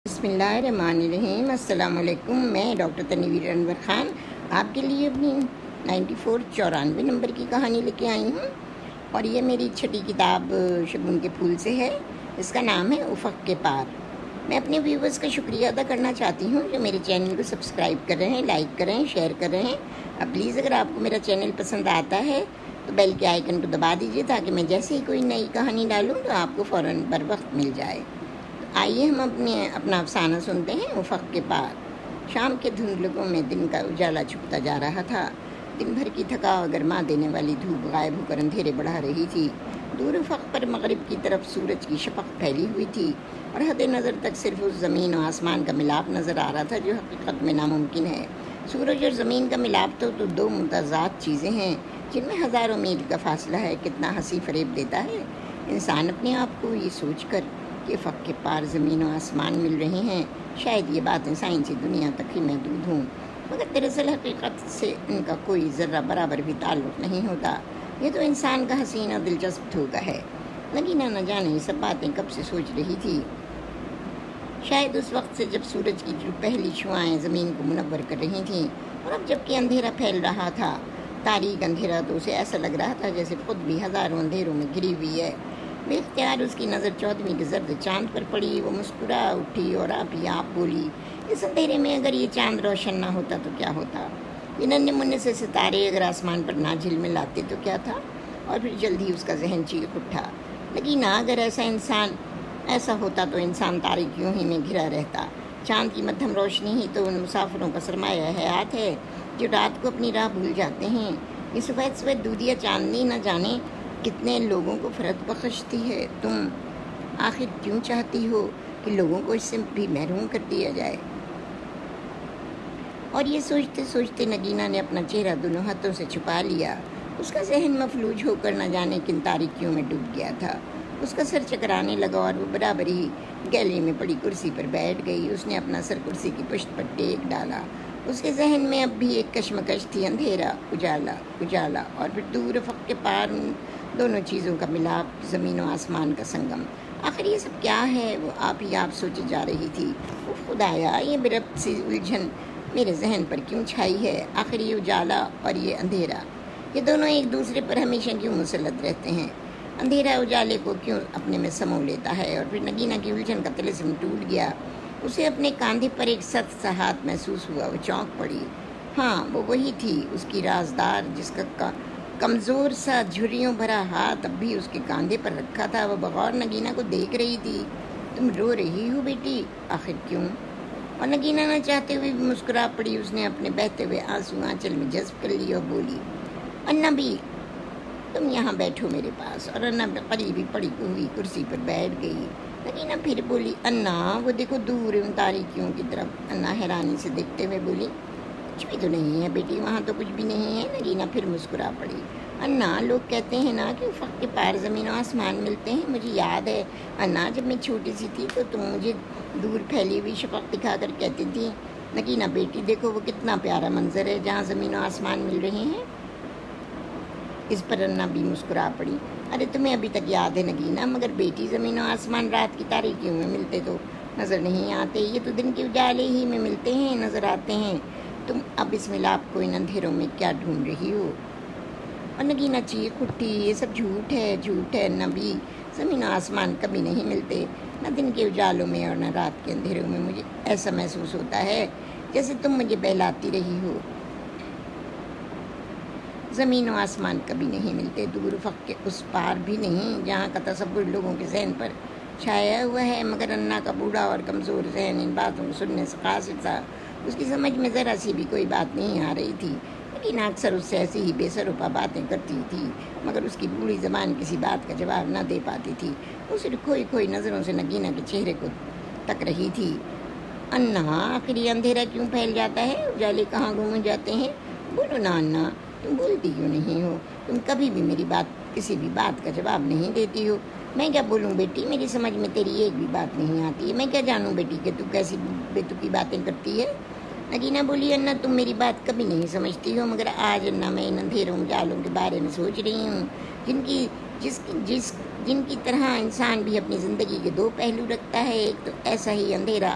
بسم اللہ الرحمن الرحیم۔ السلام علیکم۔ میں ڈاکٹر تنویر انور خان آپ کے لیے اپنی 9494 نمبر کی کہانی لے کے آئی ہوں، اور یہ میری چھٹی کتاب شگون کے پھول سے ہے۔ اس کا نام ہے افق کے پار۔ میں اپنے ویورز کا شکریہ ادا کرنا چاہتی ہوں جو میرے چینل کو سبسکرائب کر رہے ہیں، لائک کر رہے ہیں، شیئر کر رہے ہیں۔ اب پلیز اگر آپ کو میرا چینل پسند آتا ہے تو بیل کے آئیکن کو دبا دیجیے تاکہ میں جیسے ہی کوئی نئی کہانی ڈالوں تو آپ کو فوراً بر وقت مل جائے۔ آئیے ہم اپنا افسانہ سنتے ہیں، افق کے پار۔ شام کے دھندلکوں میں دن کا اجالا چھپتا جا رہا تھا۔ دن بھر کی تھکا اور گرما دینے والی دھوپ غائب ہو کر اندھیرے بڑھا رہی تھی۔ دور افق پر مغرب کی طرف سورج کی شفق پھیلی ہوئی تھی اور حد نظر تک صرف اس زمین و آسمان کا ملاپ نظر آ رہا تھا جو حقیقت میں ناممکن ہے۔ سورج اور زمین کا ملاپ تو دو متضاد چیزیں ہیں جن میں ہزاروں میل کا فاصلہ ہے۔ کتنا ہنسی فریب دیتا ہے انسان اپنے آپ کو یہ سوچ کر کہ افق کے پار زمین و آسمان مل رہے ہیں۔ شاید یہ باتیں سائنسی دنیا تک ہی محدود ہوں، مگر دراصل حقیقت سے ان کا کوئی ذرہ برابر بھی تعلق نہیں ہوتا۔ یہ تو انسان کا حسین اور دلچسپ دھوکہ ہے۔ نگینہ نہ جانے یہ سب باتیں کب سے سوچ رہی تھی، شاید اس وقت سے جب سورج کی جو پہلی شعاعیں زمین کو منور کر رہی تھیں، اور اب جب کہ اندھیرا پھیل رہا تھا، تاریک اندھیرا، تو اسے ایسا لگ رہا تھا جیسے خود بھی ہزاروں اندھیروں میں گھری ہوئی ہے۔ بے اختیار اس کی نظر 14ویں کے زرد چاند پر پڑی۔ وہ مسکرا اٹھی اور آپ ہی آپ بولی، اس اندھیرے میں اگر یہ چاند روشن نہ ہوتا تو کیا ہوتا؟ یہ ننھے منھے سے ستارے اگر آسمان پر نہ جھلملاتے تو کیا تھا؟ اور پھر جلد ہی اس کا ذہن چیخ اٹھا، نگینہ اگر ایسا ہوتا تو انسان تاریکیوں ہی میں گھرا رہتا۔ چاند کی مدھم روشنی ہی تو ان مسافروں کا سرمایہ حیات ہے جو رات کو اپنی راہ بھول جاتے ہیں۔ یہ سفید سفید دودھیا چاندنی نہ جانے کتنے لوگوں کو فرحت بخشتی ہے۔ تم آخر کیوں چاہتی ہو کہ لوگوں کو اس سے بھی محروم کر دیا جائے؟ اور یہ سوچتے سوچتے نگینہ نے اپنا چہرہ دونوں ہاتھوں سے چھپا لیا۔ اس کا ذہن مفلوج ہو کر نہ جانے کن تاریکیوں میں ڈوب گیا تھا۔ اس کا سر چکرانے لگا اور وہ برابر ہی گیلری میں پڑی کرسی پر بیٹھ گئی۔ اس نے اپنا سر کرسی کی پشت پر ٹیک ڈالا۔ اس کے ذہن میں اب بھی ایک کشمکش تھی، اندھیرا، اجالا اور پھر دور افق کے پار ان دونوں چیزوں کا ملاپ، زمین و آسمان کا سنگم۔ آخر یہ سب کیا ہے؟ وہ آپ ہی آپ سوچی جا رہی تھی۔ خدایا، یہ بے ربط سی الجھن میرے ذہن پر کیوں چھائی ہے؟ آخر یہ اجالا اور یہ اندھیرا، یہ دونوں ایک دوسرے پر ہمیشہ کیوں مسلط رہتے ہیں؟ اندھیرا اجالے کو کیوں اپنے میں سمو لیتا ہے؟ اور پھر نگینہ کی الجھن کا طلسم ٹوٹ گیا۔ اسے اپنے کاندھے پر ایک سخت سا ہاتھ محسوس ہوا۔ وہ چونک پڑی۔ ہاں، وہ وہی تھی، اس کی رازدار، جس کا کمزور سا جھریوں بھرا ہاتھ اب بھی اس کے کاندھے پر رکھا تھا۔ وہ بغور نگینہ کو دیکھ رہی تھی۔ تم رو رہی ہو بیٹی؟ آخر کیوں؟ اور نگینہ نہ چاہتے ہوئے بھی مسکرا پڑی۔ اس نے اپنے بہتے ہوئے آنسو آنچل میں جذب کر لی اور بولی، انا بھی تم یہاں بیٹھو میرے پاس۔ اور انا قریب ہی پڑی ہوئی کرسی پر بیٹھ گئی۔ نگینہ پھر بولی، انا وہ دیکھو دور ان تاریکیوں کی طرف۔ انا حیرانی سے دیکھتے ہوئے بولی، کچھ بھی تو نہیں ہے بیٹی، وہاں تو کچھ بھی نہیں ہے۔ نگینہ پھر مسکرا پڑی، انا لوگ کہتے ہیں نا کہ افق کے پار زمین و آسمان ملتے ہیں۔ مجھے یاد ہے انا، جب میں چھوٹی سی تھی تو تم مجھے دور پھیلی ہوئی شفق دکھا کر کہتی تھی، نگینہ بیٹی دیکھو وہ کتنا پیارا منظر ہے جہاں زمین و آسمان مل رہے ہیں۔ اس پر انا بھی مسکرا پڑی، ارے تمہیں ابھی تک یاد ہے نگینہ، مگر بیٹی زمین و آسمان رات کی تاریکیوں میں ملتے تو نظر نہیں آتے، یہ تو دن کے اجالے ہی میں ملتے ہیں، نظر آتے ہیں۔ تم اب اس ملاپ کو ان اندھیروں میں کیا ڈھونڈ رہی ہو؟ اور نگینہ چیخ اٹھی، یہ سب جھوٹ ہے نبی، زمین و آسمان کبھی نہیں ملتے، نہ دن کے اجالوں میں اور نہ رات کے اندھیروں میں۔ مجھے ایسا محسوس ہوتا ہے جیسے تم مجھے بہلاتی رہی ہو۔ زمین و آسمان کبھی نہیں ملتے، دور افق کے اس پار بھی نہیں جہاں کا تصور لوگوں کے ذہن پر چھایا ہوا ہے۔ مگر انا کا بوڑھا اور کمزور ذہن ان باتوں کو سننے سے قاصر تھا۔ اس کی سمجھ میں ذرا سی بھی کوئی بات نہیں آ رہی تھی، لیکن اکثر اس سے ایسی ہی بے سروپا باتیں کرتی تھی، مگر اس کی بوڑھی زبان کسی بات کا جواب نہ دے پاتی تھی۔ وہ صرف کھوئی نظروں سے نگینہ کے چہرے کو تک رہی تھی۔ انا آخر یہ اندھیرا کیوں پھیل جاتا ہے؟ اجالے کہاں گم جاتے ہیں؟ بولو نا انا، تم بولتی کیوں نہیں ہو؟ تم کبھی بھی میری کسی بھی بات کا جواب نہیں دیتی ہو۔ میں کیا بولوں بیٹی، میری سمجھ میں تیری ایک بھی بات نہیں آتی ہے۔ میں کیا جانوں بیٹی کہ تو کیسی بے تکی باتیں کرتی ہے؟ نگینہ بولی، انا تم میری بات کبھی نہیں سمجھتی ہو، مگر آج انا میں ان اندھیروں اجالوں کے بارے میں سوچ رہی ہوں جن کی طرح انسان بھی اپنی زندگی کے دو پہلو رکھتا ہے۔ ایک تو ایسا ہی اندھیرا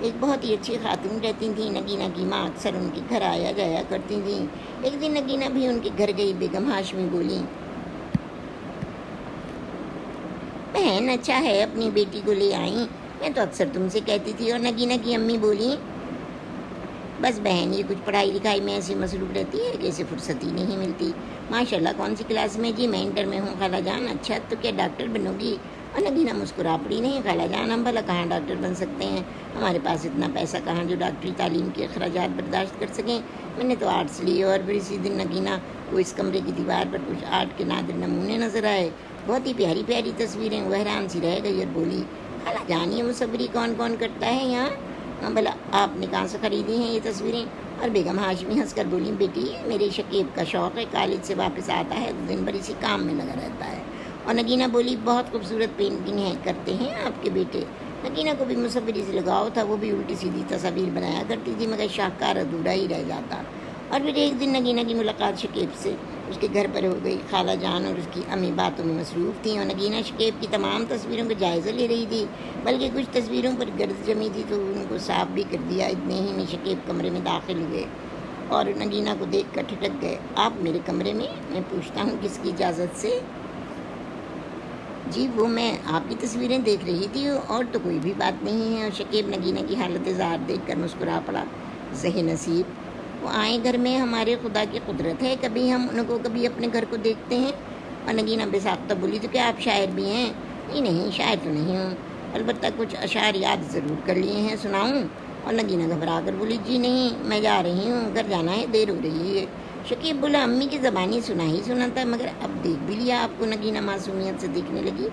ایک بہت ہی اچھی خاتون رہتی تھیں، نگینہ کی ماں اکثر ان کے گھر آیا جایا کرتی تھیں۔ ایک دن نگینہ بھی ان کے گھر گئی۔ بیگم ہاشمی بولی، بہن اچھا ہے اپنی بیٹی کو لے آئیں، میں تو اکثر تم سے کہتی تھی۔ اور نگینہ کی امی بولی، بس بہن یہ کچھ پڑھائی لکھائی میں ایسی مصروف رہتی ہے کہ اسے فرصت ہی نہیں ملتی۔ ماشاءاللہ کون سی کلاس میں؟ جی میں انٹر میں ہوں خالہ جان۔ اچھا تو کیا ڈاکٹر بنو گی؟ اور نگینہ مسکرا پڑی، نہیں خالہ جان، ہم بھلا کہاں ڈاکٹر بن سکتے ہیں، ہمارے پاس اتنا پیسہ کہاں جو ڈاکٹری تعلیم کے اخراجات برداشت کر سکیں۔ میں نے تو آرٹس لی اور پھر اسی دن نگینہ کو اس کمرے کی دیوار پر کچھ آرٹ کے نادر نمونے نظر آئے، بہت ہی پیاری پیاری تصویریں۔ وہ حیران سی رہ گئی اور بولی، خالہ جان یہ مصوری کون کون کرتا ہے یہاں؟ بھلا آپ نے کہاں سے خریدی ہیں یہ تصویریں؟ اور بیگم ہاشمی ہنس کر بولی، بیٹی میرے شکیب کا شوق ہے، کالج سے واپس آتا ہے تو دن بھر اسی کام میں لگا رہتا ہے۔ اور نگینہ بولی، بہت خوبصورت پینٹنگ ہے کرتے ہیں آپ کے بیٹے۔ نگینہ کو بھی مصوری سے لگاؤ تھا، وہ بھی الٹی سیدھی تصاویر بنایا کرتی تھی مگر شاہکار ادھورا ہی رہ جاتا۔ اور پھر ایک دن نگینہ کی ملاقات شکیب سے اس کے گھر پر ہو گئی۔ خالہ جان اور اس کی امی باتوں میں مصروف تھیں اور نگینہ شکیب کی تمام تصویروں کا جائزہ لے رہی تھی، بلکہ کچھ تصویروں پر گرد جمی تھی تو ان کو صاف بھی کر دیا۔ اتنے ہی میں شکیب کمرے میں داخل ہوئے اور نگینہ کو دیکھ کر ٹھٹک گئے۔ آپ میرے کمرے میں پوچھتا ہوں کس کی اجازت سے؟ جی وہ میں آپ کی تصویریں دیکھ رہی تھی اور تو کوئی بھی بات نہیں ہے۔ اور شکیب نگینہ کی حالت ظاہر دیکھ کر مسکرا پڑا، ذہن نصیب، وہ آئیں گھر میں ہمارے خدا کی قدرت ہے، کبھی ہم ان کو کبھی اپنے گھر کو دیکھتے ہیں۔ اور نگینہ بے ساختہ بولی، تو کیا آپ شاعر بھی ہیں؟ نہیں شاعر تو نہیں ہوں، البتہ کچھ اشعار یاد ضرور کر لیے ہیں، سناؤں؟ اور نگینہ گھبرا کر بولی، جی نہیں میں جا رہی ہوں، گھر جانا ہے، دیر ہو رہی ہے۔ شکیب بولا، امی کی زبانی سنا ہی سنا تھا مگر اب دیکھ بھی لیا آپ کو۔ نگینہ معصومیت سے دیکھنے لگی،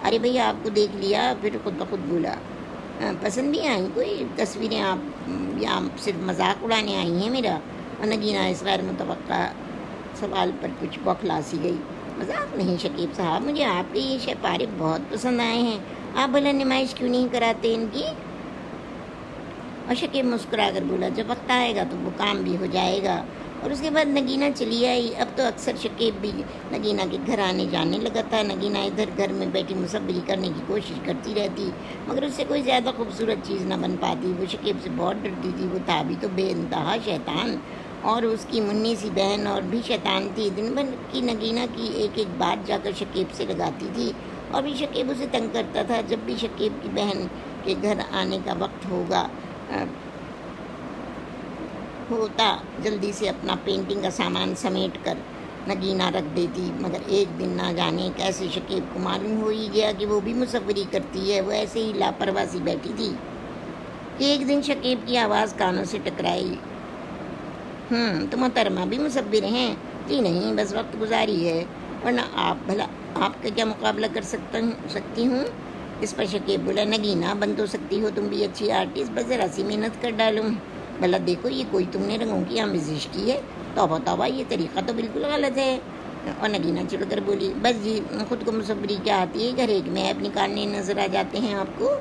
ارے بھیا آپ کو دیکھ لیا، پھر خود بخود بولا، پسند بھی آئیں کوئی تصویریں آپ یا صرف مذاق اڑانے آئی ہیں میرا؟ اور نگینہ اس غیر متوقع سوال پر کچھ بوکھلا سی گئی۔ مذاق نہیں شکیب صاحب، مجھے آپ کے یہ شعر بہت پسند آئے ہیں، آپ بھلا نمائش کیوں نہیں کراتے ان کی؟ اور شکیب مسکرا کر بولا، جب وقت آئے گا تو وہ کام بھی ہو جائے گا۔ اور اس کے بعد نگینہ چلی آئی۔ اب تو اکثر شکیب بھی نگینہ کے گھر آنے جانے لگا تھا۔ نگینہ ادھر گھر میں بیٹھی مصوری کرنے کی کوشش کرتی رہتی مگر اس سے کوئی زیادہ خوبصورت چیز نہ بن پاتی۔ وہ شکیب سے بہت ڈرتی تھی، وہ تھا بھی تو بے انتہا شیطان، اور اس کی منی سی بہن اور بھی شیطان تھی۔ دن بھر کی نگینہ کی ایک ایک بات جا کر شکیب سے لگاتی تھی اور بھی شکیب اسے تنگ کرتا تھا۔ جب بھی شکیب کی بہن کے گھر آنے کا وقت ہوتا جلدی سے اپنا پینٹنگ کا سامان سمیٹ کر نگینہ رکھ دیتی، مگر ایک دن نہ جانے کیسے شکیب کو معلوم ہو ہی گیا کہ وہ بھی مصوری کرتی ہے۔ وہ ایسے ہی لاپرواہ سی بیٹھی تھی کہ ایک دن شکیب کی آواز کانوں سے ٹکرائی، تو محترمہ بھی مصور ہیں؟ جی نہیں بس وقت گزاری ہے، ورنہ آپ کا کیا مقابلہ کر سکتی ہوں؟ اس پر شکیب بولا، نگینہ بن تو سکتی ہو تم بھی اچھی آرٹسٹ، بس ذرا سی محنت کر ڈالوں۔ بھلا دیکھو یہ کوئی تم نے رنگوں کی آمیزش کی ہے؟ توبہ توبہ، یہ طریقہ تو بالکل غلط ہے۔ اور نگینہ چڑھ کر بولی، بس جی خود کو مصوری کیا آتی ہے، گھر ایک میں ایپ نکالنے نظر آ جاتے ہیں آپ کو؟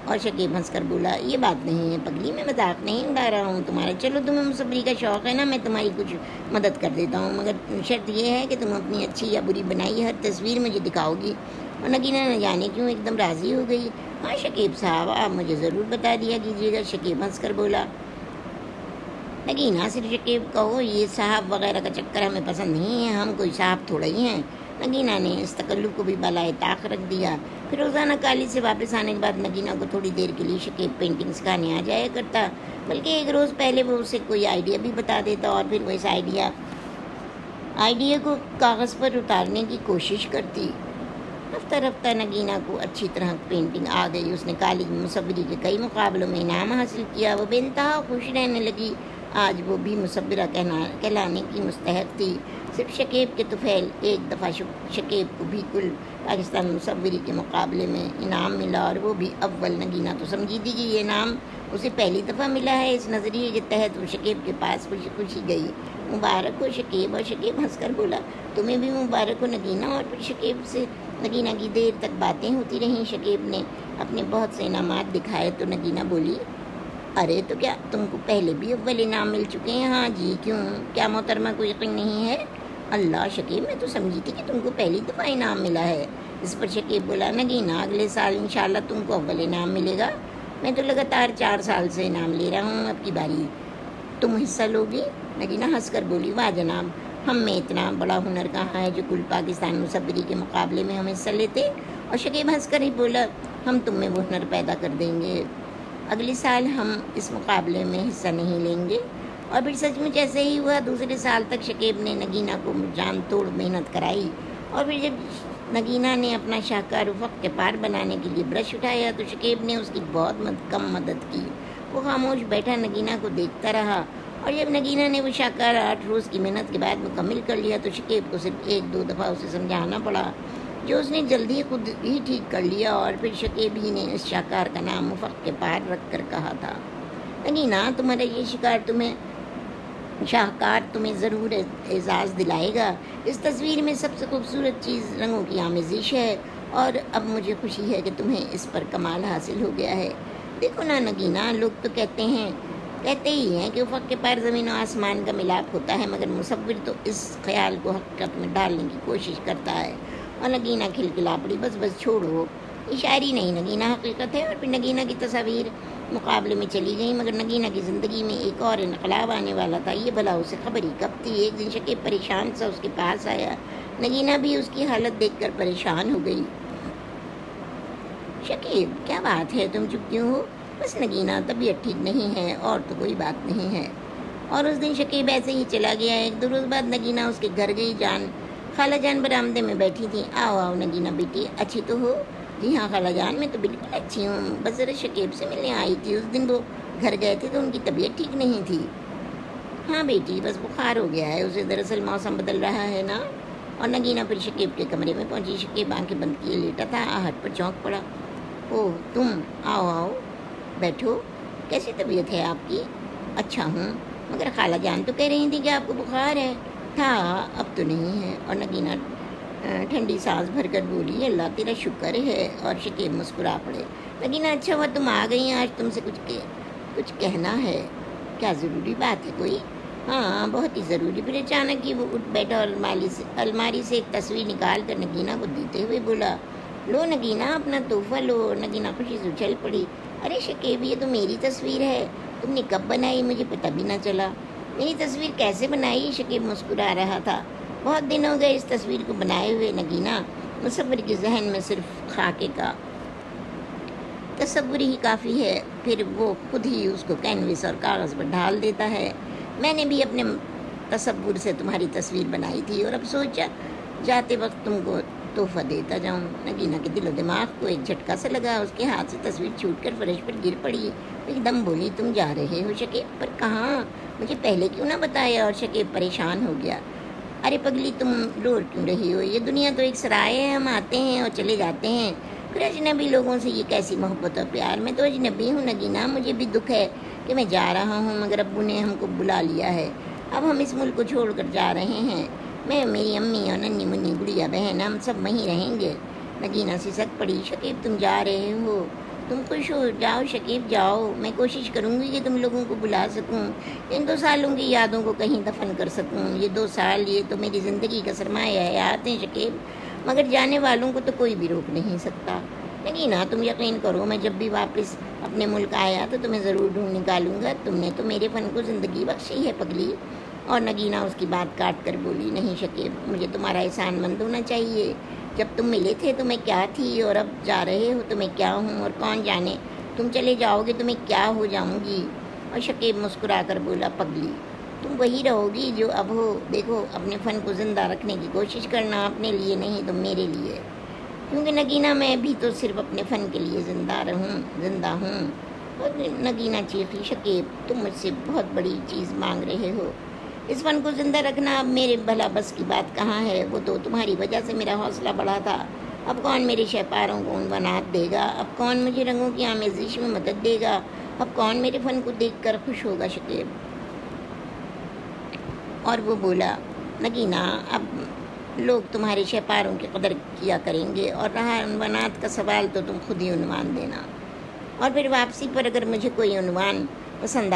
اور شکیب ہنس کر بولا، یہ بات نہیں ہے پگلی، میں مذاق نہیں اڑا رہا ہوں تمہارا، چلو تمہیں مصوری کا شوق ہے نا، میں تمہاری کچھ مدد کر دیتا ہوں، مگر شرط یہ ہے کہ تم اپنی اچھی یا بری بنائی ہر تصویر مجھے دکھاؤ گی۔ اور نگینہ نہ جانے کیوں ایک دم راضی ہو گئی، ہاں شکیب صاحب آپ مجھے ضرور بتا دیا کیجیے گا۔ شکیب ہنس کر بولا، نگینہ صرف شکیب کہو، یہ صاحب وغیرہ کا چکر ہمیں پسند نہیں ہے، ہم کوئی صاحب تھوڑا ہی ہیں۔ نگینہ نے اس تکلف کو بھی بالائے طاق رکھ دیا۔ پھر روزانہ کالج سے واپس آنے کے بعد نگینہ کو تھوڑی دیر کے لیے شکیب پینٹنگ سکھانے آ جایا کرتا، بلکہ ایک روز پہلے وہ اسے کوئی آئیڈیا بھی بتا دیتا اور پھر وہ اس آئیڈیا کو کاغذ پر اتارنے کی کوشش کرتی۔ رفتہ رفتہ نگینہ کو اچھی طرح پینٹنگ آ گئی۔ اس نے کالج میں مصوری کے کئی مقابلوں میں انعام حاصل کیا۔ وہ بے انتہا خوش رہنے لگی۔ آج وہ بھی مصورہ کہلانے کی مستحق تھی۔ صرف شکیب کے طفیل ایک دفعہ شکیب کو بھی کل پاکستان مصوری کے مقابلے میں انعام ملا اور وہ بھی اول۔ نگینہ تو سمجھی تھی کہ یہ انعام اسے پہلی دفعہ ملا ہے۔ اس نظریے کے تحت وہ شکیب کے پاس خوشی خوشی گئی، مبارک ہو شکیب۔ اور شکیب ہنس کر بولا، تمہیں بھی مبارک ہو نگینہ۔ اور پھر شکیب سے نگینہ کی دیر تک باتیں ہوتی رہیں۔ شکیب نے اپنے بہت سے انعامات دکھائے تو نگینہ بولی، ارے تو کیا تم کو پہلے بھی اول انعام مل چکے ہیں؟ ہاں جی، کیوں، کیا محترمہ کو یقین نہیں ہے؟ اللہ شکیب، میں تو سمجھی تھی کہ تم کو پہلی دفعہ انعام ملا ہے۔ اس پر شکیب بولا، نگینہ اگلے سال انشاءاللہ تم کو اول انعام ملے گا۔ میں تو لگاتار 4 سال سے انعام لے رہا ہوں، اب کی باری تم حصہ لوگی؟ نگینہ ہنس کر بولی، واہ جناب، ہم میں اتنا بڑا ہنر کہاں ہے جو کل پاکستان مصوری کے مقابلے میں ہم حصہ لیتے؟ اور شکیب ہنس کر ہی بولا، ہم تم میں وہ ہنر پیدا کر دیں گے، اگلے سال ہم اس مقابلے میں حصہ نہیں لیں گے۔ اور پھر سچ مچ ایسے ہی ہوا۔ دوسرے سال تک شکیب نے نگینہ کو جان توڑ محنت کرائی، اور پھر جب نگینہ نے اپنا شاہکار افق کے پار بنانے کے لیے برش اٹھایا تو شکیب نے اس کی بہت کم مدد کی۔ وہ خاموش بیٹھا نگینہ کو دیکھتا رہا، اور جب نگینہ نے وہ شاہکار 8 روز کی محنت کے بعد مکمل کر لیا تو شکیب کو صرف 1-2 دفعہ اسے سمجھانا پڑا، جو اس نے جلدی خود ہی ٹھیک کر لیا۔ اور پھر شکیب ہی نے اس شاہکار کا نام افق کے پار رکھ کر کہا تھا، نگینہ، تمہارا یہ شاہکار تمہیں ضرور اعزاز دلائے گا۔ اس تصویر میں سب سے خوبصورت چیز رنگوں کی آمیزش ہے، اور اب مجھے خوشی ہے کہ تمہیں اس پر کمال حاصل ہو گیا ہے۔ دیکھو نا نگینہ، لوگ تو کہتے ہی ہیں کہ افق کے پار زمین و آسمان کا ملاپ ہوتا ہے، مگر مصور تو اس خیال کو حقیقت میں ڈالنے کی کوشش کرتا ہے۔ اور نگینہ کھلکھلا پڑی، بس چھوڑو، یہ شاعری نہیں نگینہ، حقیقت ہے۔ اور پھر نگینہ کی تصاویر مقابلے میں چلی گئیں، مگر نگینہ کی زندگی میں ایک اور انقلاب آنے والا تھا، یہ بھلا اسے خبر ہی کب تھی۔ ایک دن شکیب پریشان سا اس کے پاس آیا، نگینہ بھی اس کی حالت دیکھ کر پریشان ہو گئی۔ شکیب، کیا بات ہے، تم چپ کیوں ہو؟ بس نگینہ، طبیعت ٹھیک نہیں ہے، اور تو کوئی بات نہیں ہے۔ اور اس دن شکیب ایسے ہی چلا گیا۔ 1-2 روز بعد نگینہ اس کے گھر گئی۔ خالہ جان برآمدے میں بیٹھی تھیں۔ آؤ نگینہ بیٹی، اچھی تو ہو؟ جی ہاں خالہ جان، میں تو بالکل اچھی ہوں، بس ذرا شکیب سے ملنے آئی تھی، اس دن وہ گھر گئے تھے تو ان کی طبیعت ٹھیک نہیں تھی۔ ہاں بیٹی، بس بخار ہو گیا ہے اسے، دراصل موسم بدل رہا ہے نا۔ اور نگینہ پھر شکیب کے کمرے میں پہنچی۔ شکیب آنکھیں بند کیے لیٹا تھا، آہٹ پر چونک پڑا۔ اوہ تم، آؤ بیٹھو، کیسی طبیعت ہے آپ کی؟ اچھا ہوں، مگر خالہ جان تو کہہ رہی تھی کہ آپ کو بخار ہے۔ تھا، اب تو نہیں ہے۔ اور نگینہ ٹھنڈی سانس بھر کر بولی، اللہ تیرا شکر ہے۔ اور شکیب مسکرا پڑے۔ نگینہ، اچھا ہوا تم آ گئی، آج تم سے کچھ کہنا ہے۔ کیا ضروری بات ہے کوئی؟ ہاں بہت ہی ضروری۔ پھر اچانک ہی وہ اٹھ بیٹھا اور الماری سے ایک تصویر نکال کر نگینہ کو دیتے ہوئے بولا، لو نگینہ، اپنا تحفہ لو۔ نگینہ خوشی سے اچھل پڑی، ارے شکیب، یہ تو میری تصویر ہے، تم نے کب بنائی؟ مجھے پتہ بھی نہ چلا۔ میری تصویر کیسے بنائی؟ شکیب مسکرا رہا تھا۔ بہت دن ہو گئے اس تصویر کو بنائے ہوئے نگینہ، مصور کے ذہن میں صرف خاکے کا تصور ہی کافی ہے، پھر وہ خود ہی اس کو کینوس اور کاغذ پر ڈھال دیتا ہے۔ میں نے بھی اپنے تصور سے تمہاری تصویر بنائی تھی، اور اب سوچا جاتے وقت تم کو تحفہ دیتا جاؤں۔ نگینہ کے دل و دماغ کو ایک جھٹکا سا لگا، اس کے ہاتھ سے تصویر چھوٹ کر فرش پر گر پڑی۔ ایک دم بولی، تم جا رہے ہو شکیب؟ پر کہاں؟ مجھے پہلے کیوں نہ بتایا؟ اور شکیب پریشان ہو گیا، ارے پگلی، تم رو کیوں رہی ہو؟ یہ دنیا تو ایک سرائے ہے، ہم آتے ہیں اور چلے جاتے ہیں، پھر اجنبی لوگوں سے یہ کیسی محبت اور پیار؟ میں تو اجنبی ہوں نگینہ، مجھے بھی دکھ ہے کہ میں جا رہا ہوں، مگر ابو نے ہم کو بلا لیا ہے، اب ہم اس ملک کو چھوڑ کر جا رہے ہیں، میں، میری امی اور ننھی منی گڑیا بہن، ہم سب وہیں رہیں گے۔ نگینہ سسک پڑی، شکیب تم جا رہے ہو؟ تم خوش ہو؟ جاؤ شکیب جاؤ، میں کوشش کروں گی کہ تم لوگوں کو بلا سکوں، ان 2 سالوں کی یادوں کو کہیں دفن کر سکوں۔ یہ 2 سال، یہ تو میری زندگی کا سرمایہ حیات ہیں شکیب، مگر جانے والوں کو تو کوئی بھی روک نہیں سکتا۔ نگینہ، تم یقین کرو، میں جب بھی واپس اپنے ملک آیا تو تمہیں ضرور ڈھونڈ نکالوں گا، تم نے تو میرے فن کو زندگی بخشی ہے پگلی۔ اور نگینہ اس کی بات کاٹ کر بولی، نہیں شکیب، مجھے تمہارا احسان مند ہونا چاہیے، جب تم ملے تھے تو میں کیا تھی، اور اب جا رہے ہو تو میں کیا ہوں، اور کون جانے تم چلے جاؤ گے تو میں کیا ہو جاؤں گی۔ اور شکیب مسکرا کر بولا، پگلی، تم وہی رہو گی جو اب ہو، دیکھو اپنے فن کو زندہ رکھنے کی کوشش کرنا، اپنے لیے نہیں تو میرے لیے، کیونکہ نگینہ میں بھی تو صرف اپنے فن کے لیے زندہ ہوں۔ اور نگینہ چیخی، شکیب تم مجھ سے بہت بڑی چیز مانگ رہے ہو، اس فن کو زندہ رکھنا اب میرے بھلا بس کی بات کہاں ہے، وہ تو تمہاری وجہ سے میرا حوصلہ بڑھا تھا، اب کون میرے شہپاروں کو عنوانات دے گا، اب کون مجھے رنگوں کی آمیزش میں مدد دے گا، اب کون میرے فن کو دیکھ کر خوش ہوگا شکیب؟ اور وہ بولا، نگینہ، اب لوگ تمہارے شہپاروں کی قدر کیا کریں گے، اور رہا عنوانات کا سوال تو تم خود ہی عنوان دینا، اور پھر واپسی پر اگر مجھے کوئی عنوان پسند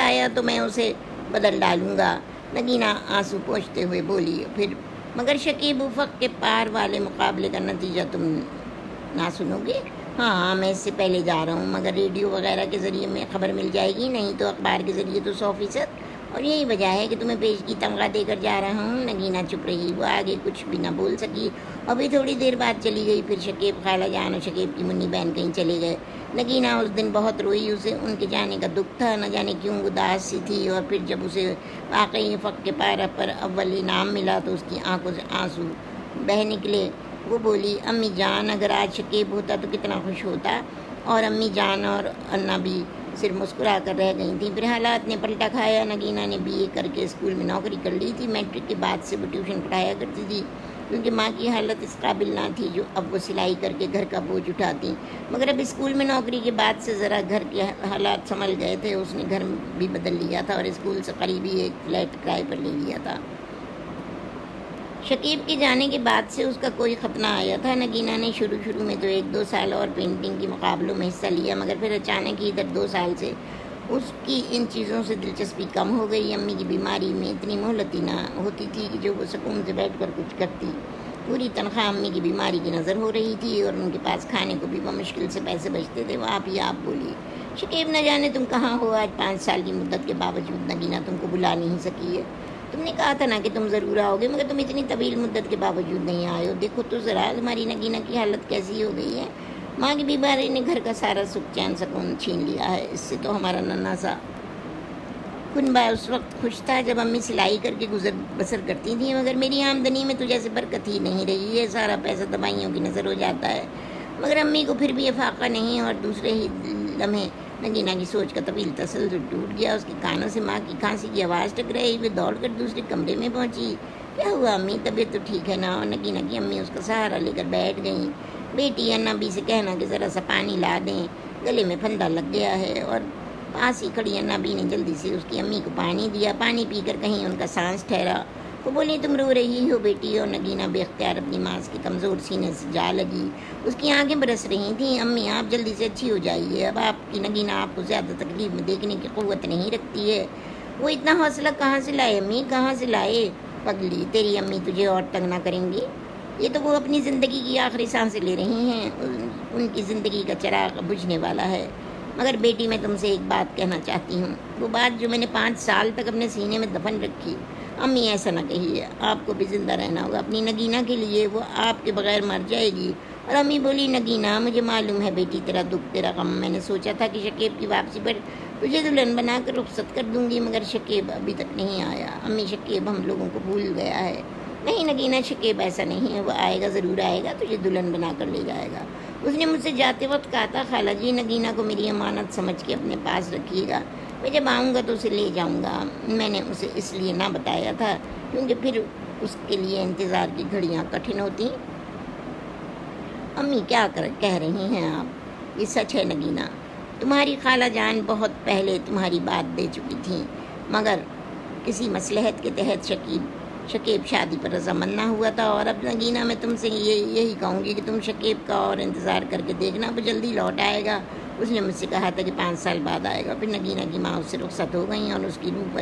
آیا تو میں اسے بدل ڈالوں گا۔ نگینہ آنسو پوچھتے ہوئے بولی، پھر مگر شکیب افق کے پار والے مقابلے کا نتیجہ تم نہ سنو گے؟ ہاں میں اس سے پہلے جا رہا ہوں، مگر ریڈیو وغیرہ کے ذریعے میں خبر مل جائے گی، نہیں تو اخبار کے ذریعے تو 100%، اور یہی وجہ ہے کہ تمہیں پیشگی تمغہ دے کر جا رہا ہوں۔ نگینہ چپ رہی، وہ آگے کچھ بھی نہ بول سکی۔ ابھی تھوڑی دیر بعد چلی گئی، پھر شکیب، خالہ جان اور شکیب کی منی بہن کہیں چلے گئے۔ نگینہ اس دن بہت روئی، اسے ان کے جانے کا دکھ تھا، نہ جانے کیوں اداس سی تھی، اور پھر جب اسے واقعی افق کے پار پر اول انعام ملا تو اس کی آنکھوں سے آنسو بہہ نکلے۔ وہ بولی، امی جان اگر آج شکیب ہوتا تو کتنا خوش ہوتا۔ اور امی جان اور انا بھی صرف مسکرا کر رہ گئی تھیں۔ پھر حالات نے پلٹا کھایا۔ نگینہ نے BA کر کے اسکول میں نوکری کر لی تھی۔ میٹرک کے بعد سے وہ ٹیوشن پڑھایا کرتی تھی، کیونکہ ماں کی حالت اس قابل نہ تھی جو اب وہ سلائی کر کے گھر کا بوجھ اٹھاتی۔ مگر اب اسکول میں نوکری کے بعد سے ذرا گھر کے حالات سنبھل گئے تھے۔ اس نے گھر بھی بدل لیا تھا اور اسکول سے قریب ہی ایک فلیٹ کرائے پر لے لیا تھا۔ شکیب کے جانے کے بعد سے اس کا کوئی خط نہ آیا تھا۔ نگینہ نے شروع میں تو 1-2 سال اور پینٹنگ کے مقابلوں میں حصہ لیا، مگر پھر اچانک ہی ادھر 2 سال سے اس کی ان چیزوں سے دلچسپی کم ہو گئی۔ امی کی بیماری میں اتنی مہلت ہی نہ ہوتی تھی کہ جو وہ سکون سے بیٹھ کر کچھ کرتی۔ پوری تنخواہ امی کی بیماری کی نظر ہو رہی تھی، اور ان کے پاس کھانے کو بھی وہ مشکل سے پیسے بچتے تھے۔ وہ آپ بولی، شکیب نہ جانے تم کہاں ہو؟ آج 5 سال کی مدت کے باوجود نگینہ تم کو بلا نہیں سکی ہے۔ تم نے کہا تھا نا کہ تم ضرور آؤ گے، مگر تم اتنی طویل مدت کے باوجود نہیں آئے ہو۔ دیکھو تو ذرا تمہاری نگینہ کی حالت کیسی ہو گئی ہے۔ ماں کی بیماری نے گھر کا سارا سکھ چین سکون چھین لیا ہے۔ اس سے تو ہمارا ننھا سا کنبہ اس وقت خوش تھا جب امی سلائی کر کے گزر بسر کرتی تھیں، مگر میری آمدنی میں تو جیسے برکت ہی نہیں رہی ہے، سارا پیسہ دوائیوں کی نظر ہو جاتا ہے۔ مگر امی کو پھر بھی افاقہ نہیں، اور دوسرے ہی لمحے نگینہ کی سوچ کا طویل تسلسل ٹوٹ گیا۔ اس کے کانوں سے ماں کی کھانسی کی آواز ٹکرائی۔ وہ دوڑ کر دوسرے کمرے میں پہنچی۔ کیا ہوا امی؟ طبیعت تو ٹھیک ہے نا؟ اور نگینہ کی امی اس کا سہارا لے کر بیٹھ گئیں۔ بیٹی انا بی سے کہنا کہ ذرا سا پانی لا دیں، گلے میں پھندا لگ گیا ہے۔ اور پاس ہی کھڑی انا بی نے جلدی سے اس کی امی کو پانی دیا۔ پانی پی کر کہیں ان کا سانس ٹھہرا۔ وہ بولی، تم رو رہی ہو بیٹی؟ اور نگینہ بے اختیار اپنی ماں کے کمزور سینے سے جا لگی۔ اس کی آنکھیں برس رہی تھیں۔ امی آپ جلدی سے اچھی ہو جائیے، اب آپ کی نگینہ آپ کو زیادہ تکلیف میں دیکھنے کی قوت نہیں رکھتی ہے۔ وہ اتنا حوصلہ کہاں سے لائے امی، کہاں سے لائے؟ پگلی، تیری امی تجھے اور تنگ نہ کریں گی؟ یہ تو وہ اپنی زندگی کی آخری سانسیں لے رہی ہیں، ان کی زندگی کا چراغ بجھنے والا ہے۔ مگر بیٹی میں تم سے ایک بات کہنا چاہتی ہوں، وہ بات جو میں نے 5 سال تک اپنے سینے میں دفن رکھی۔ امی ایسا نہ کہیے، آپ کو بھی زندہ رہنا ہوگا اپنی نگینہ کے لیے، وہ آپ کے بغیر مر جائے گی۔ اور امی بولی، نگینہ مجھے معلوم ہے بیٹی تیرا دکھ تیرا غم، میں نے سوچا تھا کہ شکیب کی واپسی پر تجھے دلہن بنا کر رخصت کر دوں گی، مگر شکیب ابھی تک نہیں آیا۔ امی شکیب ہم لوگوں کو بھول گیا ہے۔ نہیں نگینہ، شکیب ایسا نہیں ہے، وہ آئے گا، ضرور آئے گا، تجھے دلہن بنا کر لے جائے گا۔ اس نے مجھ سے جاتے وقت کہا تھا، خالہ جی نگینہ کو میری امانت سمجھ کے اپنے پاس رکھیے گا، میں جب آؤں گا تو اسے لے جاؤں گا۔ میں نے اسے اس لیے نہ بتایا تھا کیونکہ پھر اس کے لیے انتظار کی گھڑیاں کٹھن ہوتی۔ امی کیا کہہ رہی ہیں آپ؟ یہ سچ ہے نگینہ، تمہاری خالہ جان بہت پہلے تمہاری بات دے چکی تھیں، مگر کسی مصلحت کے تحت شکیب شادی پر رضامند نہ ہوا تھا۔ اور اب نگینہ میں تم سے یہی کہوں گی کہ تم شکیب کا اور انتظار کر کے دیکھنا، وہ جلدی لوٹ آئے گا۔ اس نے مجھ سے کہا تھا کہ 5 سال بعد آئے گا۔ پھر نگینہ کی ماں اس سے رخصت ہو گئیں، اور اس کی روح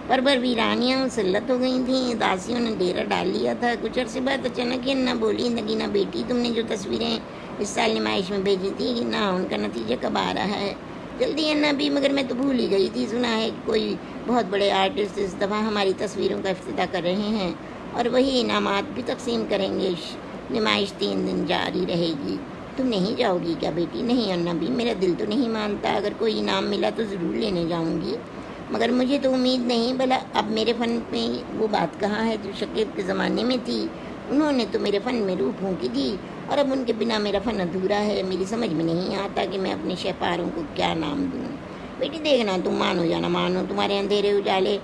پر ویرانیاں مسلط ہو گئی تھیں۔ داسیوں نے ڈیرا ڈال لیا تھا۔ کچھ عرصے بعد اچانک ہی نہ بولی، نگینہ بیٹی تم نے جو تصویریں اس سال نمائش میں بھیجی تھی نہ ان کا نتیجہ کب آ رہا ہے؟ جلدی ہے نہ بھی، مگر میں تو بھول ہی گئی تھی۔ سنا ہے کہ کوئی بہت بڑے آرٹسٹ اس دفعہ ہماری تصویروں کا افتتاح کر رہے ہیں، اور وہی انعامات بھی تقسیم کریں گے۔ نمائش 3 دن جاری رہے گی۔ تم نہیں جاؤ گی کیا بیٹی؟ نہیں انا بھی، میرا دل تو نہیں مانتا، اگر کوئی انعام ملا تو ضرور لینے جاؤں گی، مگر مجھے تو امید نہیں۔ بھلا اب میرے فن میں وہ بات کہاں ہے جو شکیب کے زمانے میں تھی؟ انہوں نے تو میرے فن میں روح پھونکی تھی، اور اب ان کے بنا میرا فن ادھورا ہے۔ میری سمجھ میں نہیں آتا کہ میں اپنے شہپاروں کو کیا نام دوں۔ بیٹی دیکھنا، تم مانو یا نہ مانو، تمہارے اندھیرے اجالے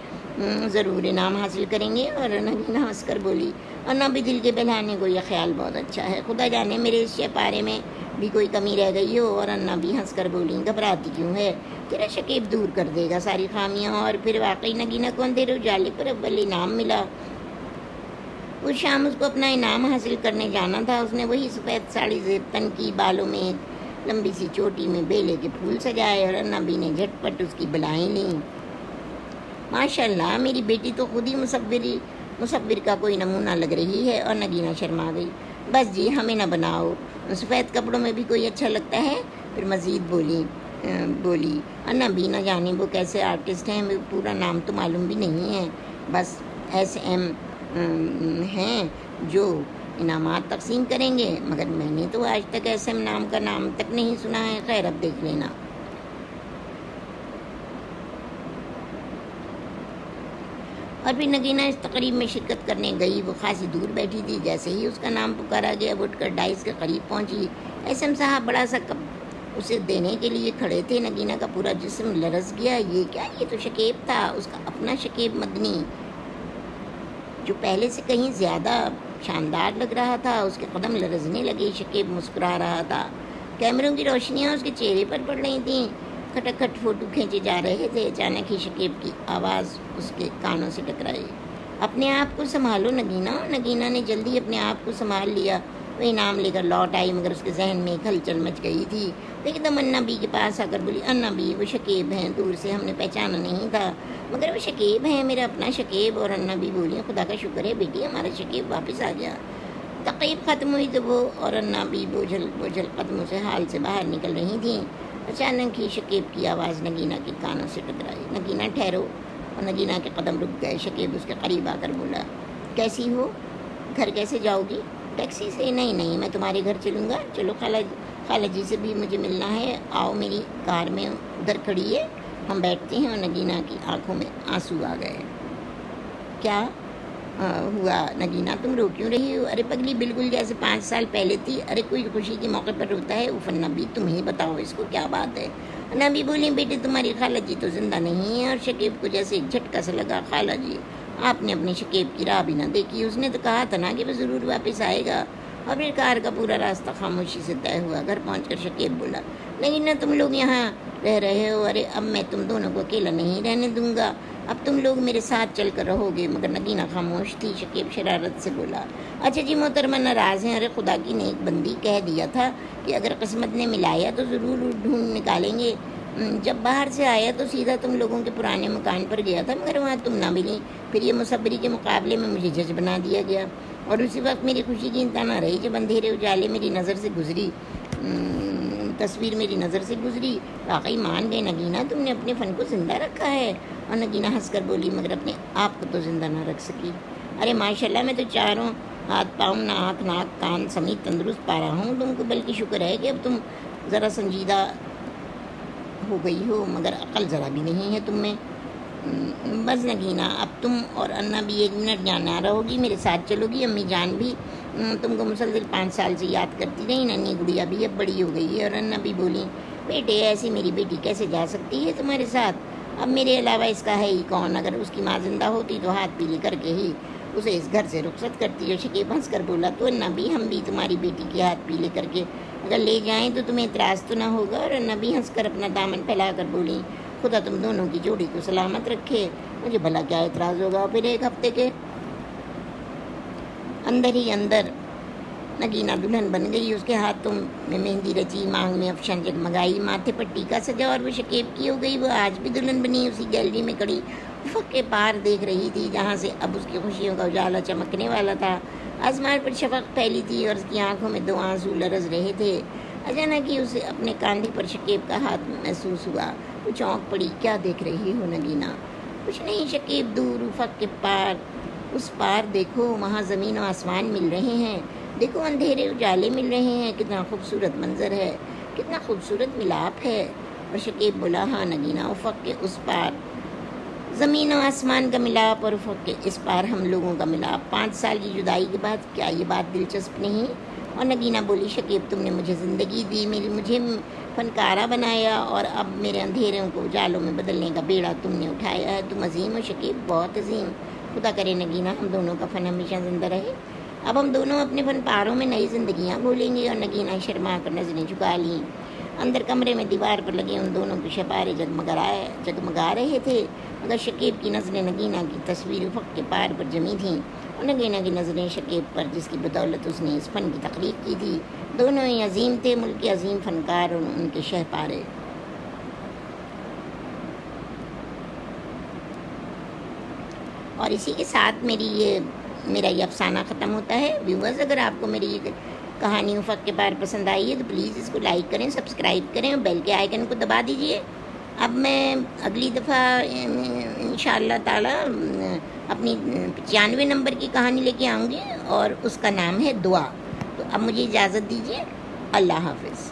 ضرور انعام حاصل کریں گے۔ اور نگینہ ہنس کر بولی، اور نہ بھی دل کے بہلانے کو یہ خیال بہت اچھا ہے، خدا جانے میرے اس شہپارے میں بھی کوئی کمی رہ گئی ہو۔ اور انا بھی ہنس کر بولی، گھبراتی کیوں ہے؟ تیرا شکیب دور کر دے گا ساری خامیاں۔ اور پھر واقعی نگینہ کو اندھیرے اجالے پر اول انعام ملا۔ اس شام اس کو اپنا انعام حاصل کرنے جانا تھا۔ اس نے وہی سفید ساڑی زیب تن کی، بالوں میں ایک لمبی سی چوٹی میں بیلے کے پھول سجائے، اور انا بی نے جھٹ پٹ اس کی بلائیں لیں۔ ماشاء اللہ، میری بیٹی تو خود ہی مصور کا کوئی نمونہ لگ رہی ہے اور نگینہ شرما گئی۔ بس جی ہمیں نہ بناؤ، سفید کپڑوں میں بھی کوئی اچھا لگتا ہے؟ پھر مزید بولی انا بھی نہ جانے وہ کیسے آرٹسٹ ہیں، پورا نام تو معلوم بھی نہیں ہے، بس SM ہیں جو انعامات تقسیم کریں گے، مگر میں نے تو آج تک SM نام کا نام تک نہیں سنا ہے۔ خیر اب دیکھ لینا۔ اور پھر نگینہ اس تقریب میں شرکت کرنے گئی، وہ خاصی دور بیٹھی تھی، جیسے ہی اس کا نام پکارا گیا وہ اٹھ کر ڈائس کے قریب پہنچی۔ SM صاحب بڑا سا کپ اسے دینے کے لیے کھڑے تھے۔ نگینہ کا پورا جسم لرز گیا۔ یہ کیا؟ یہ تو شکیب تھا، اس کا اپنا شکیب مدنی، جو پہلے سے کہیں زیادہ شاندار لگ رہا تھا۔ اس کے قدم لرزنے لگے، شکیب مسکرا رہا تھا، کیمروں کی روشنیاں اس کے چہرے پر پڑ رہی تھیں، کھٹک کھٹ فوٹو کھینچے جا رہے تھے۔ اچانک ہی شکیب کی آواز اس کے کانوں سے ٹکرائی، اپنے آپ کو سنبھالو نگینہ۔ نگینہ نے جلدی اپنے آپ کو سنبھال لیا، وہ انعام لے کر لوٹ آئی، مگر اس کے ذہن میں ایک ہلچل مچ گئی تھی۔ ایک دم انا بی کے پاس آ کر بولی، انا بی وہ شکیب ہیں، دور سے ہم نے پہچانا نہیں تھا، مگر وہ شکیب ہیں، میرا اپنا شکیب۔ اور انا بی بولی، خدا کا شکر ہے بیٹی ہمارا شکیب واپس آ گیا۔ تقریب ختم ہوئی تو وہ اور انا بی بوجھل قدموں سے حال سے باہر نکل رہی تھیں۔ اچانک ہی شکیب کی آواز نگینہ کے کانوں سے ٹکرائی، نگینہ ٹھہرو۔ اور نگینہ کے قدم رک گئے۔ شکیب اس کے قریب آ کر بولا، کیسی ہو؟ گھر کیسے جاؤ گی؟ ٹیکسی سے؟ نہیں میں تمہارے گھر چلوں گا، چلو خالہ جی سے بھی مجھے ملنا ہے، آؤ میری کار میں ادھر کھڑی ہے، ہم بیٹھتے ہیں۔ اور نگینہ کی آنکھوں میں آنسو آ گئے۔ کیا ہوا نگینہ، تم رو کیوں رہی ہو؟ ارے پگلی بالکل جیسے 5 سال پہلے تھی۔ ارے کوئی خوشی کے موقع پر روتا ہے؟ اف نبی تم ہی بتاؤ اس کو کیا بات ہے؟ نبی بولیں، بیٹے تمہاری خالہ جی تو زندہ نہیں ہے۔ اور شکیب کو جیسے ایک جھٹکا سا لگا، خالہ جی؟ آپ نے اپنی شکیب کی راہ بھی نہ دیکھی، اس نے تو کہا تھا نا کہ وہ ضرور واپس آئے گا۔ اور پھر کار کا پورا راستہ خاموشی سے طے ہوا۔ گھر پہنچ کر شکیب بولا، لیکن نہ تم لوگ یہاں رہ رہے ہو؟ ارے اب میں تم دونوں کو اکیلا نہیں رہنے دوں گا، اب تم لوگ میرے ساتھ چل کر رہو گے۔ مگر نگینہ خاموش تھی۔ شکیب شرارت سے بولا، اچھا جی محترمہ ناراض ہیں؟ ارے خدا کی نیک بندی، کہہ دیا تھا کہ اگر قسمت نے ملایا تو ضرور ڈھونڈ نکالیں گے۔ جب باہر سے آیا تو سیدھا تم لوگوں کے پرانے مکان پر گیا تھا، مگر وہاں تم نہ ملی۔ پھر یہ مصوری کے مقابلے میں مجھے جج بنا دیا گیا، اور اسی وقت میری خوشی کی انتہا نہ رہی جب اندھیرے اجالے میری نظر سے گزری تصویر میری نظر سے گزری۔ واقعی مان گئے نگینہ، تم نے اپنے فن کو زندہ رکھا ہے۔ اور نگینہ ہنس کر بولی، مگر اپنے آپ کو تو زندہ نہ رکھ سکی۔ ارے ماشاءاللہ، میں تو چاروں ہاتھ پاؤں، آنکھ ناک کان سمیت تندرست پا رہا ہوں تم کو، بلکہ شکر ہے کہ اب تم ذرا سنجیدہ ہو گئی ہو، مگر عقل ذرا بھی نہیں ہے تم میں۔ بس نگینہ، اب تم اور انا بھی 1 منٹ جانا رہو گی، میرے ساتھ چلو گی۔ امی جان بھی تم کو مسلسل 5 سال سے یاد کرتی رہی، ننھی گڑیا بھی اب بڑی ہو گئی ہے۔ اور انا بھی بولی، بیٹے ایسی میری بیٹی کیسے جا سکتی ہے تمہارے ساتھ؟ اب میرے علاوہ اس کا ہے ہی کون؟ اگر اس کی ماں زندہ ہوتی تو ہاتھ پیلے کر کے ہی اسے اس گھر سے رخصت کرتی۔ اور شکیب ہنس کر بولا، تو انا بھی ہم بھی تمہاری بیٹی کے ہاتھ پیلے کر کے اگر لے جائیں تو تمہیں اعتراض تو نہ ہوگا؟ اور انا بھی ہنس کر اپنا دامن پھیلا کر بولی، خدا تم دونوں کی جوڑی کو سلامت رکھے، مجھے بھلا کیا اعتراض ہوگا؟ پھر 1 ہفتے کے اندر ہی اندر نگینہ دلہن بن گئی۔ اس کے ہاتھوں میں مہندی رچی، مانگ میں افشان جگمگائی، ماتھے پر ٹیکا سجا، اور وہ شکیب کی ہو گئی۔ وہ آج بھی دلہن بنی اسی گیلری میں کھڑی افق کے پار دیکھ رہی تھی، جہاں سے اب اس کی خوشیوں کا اجالا چمکنے والا تھا۔ آسمان پر شفق پھیلی تھی اور اس کی آنکھوں میں 2 آنسو لرز رہے تھے۔ اچانک ہی اسے اپنے کاندھے پر شکیب کا ہاتھ محسوس ہوا۔ وہ چونک پڑی۔ کیا دیکھ رہی ہو نگینہ؟ کچھ نہیں شکیب، دور افق کے پار، اس پار دیکھو، وہاں زمین و آسمان مل رہے ہیں، دیکھو اندھیرے اجالے مل رہے ہیں، کتنا خوبصورت منظر ہے، کتنا خوبصورت ملاپ ہے۔ اور شکیب بولا، ہاں نگینہ، افق کے اس پار زمین و آسمان کا ملاپ، اور افق کے اس پار ہم لوگوں کا ملاپ۔ 5 سال کی جدائی کے بعد کیا یہ بات دلچسپ نہیں؟ اور نگینہ بولی، شکیب تم نے مجھے زندگی دی، مجھے فنکارہ بنایا، اور اب میرے اندھیروں کو اجالوں میں بدلنے کا بیڑا تم نے اٹھایا ہے۔ تم عظیم ہو شکیب، بہت عظیم۔ خدا کرے نگینہ ہم دونوں کا فن ہمیشہ زندہ رہے۔ اب ہم دونوں اپنے فن پاروں میں نئی زندگیاں گھولیں گے۔ اور نگینہ شرما کر نظریں جھکا لیں۔ اندر کمرے میں دیوار پر لگے ان دونوں کے شپارے جگمگا رہے تھے، مگر شکیب کی نظریں نگینہ کی تصویر افق کے پار پر جمی تھیں، اور نگینہ کی نظریں شکیب پر، جس کی بدولت اس نے اس فن کی تخلیق کی تھی۔ دونوں ہی عظیم تھے، ملک کے عظیم فنکار اور ان کے شہپارے۔ اور اسی کے ساتھ میرا یہ افسانہ ختم ہوتا ہے. ویورز، اگر آپ کو میری یہ کہانی افق کے پار پسند آئی ہے تو پلیز اس کو لائک کریں، سبسکرائب کریں اور بیل کے آئیکن کو دبا دیجئے. اب میں اگلی دفعہ انشاءاللہ تعالی اپنی 95 نمبر کی کہانی لے کے آؤں گی اور اس کا نام ہے دعا. تو اب مجھے اجازت دیجیے. اللہ حافظ.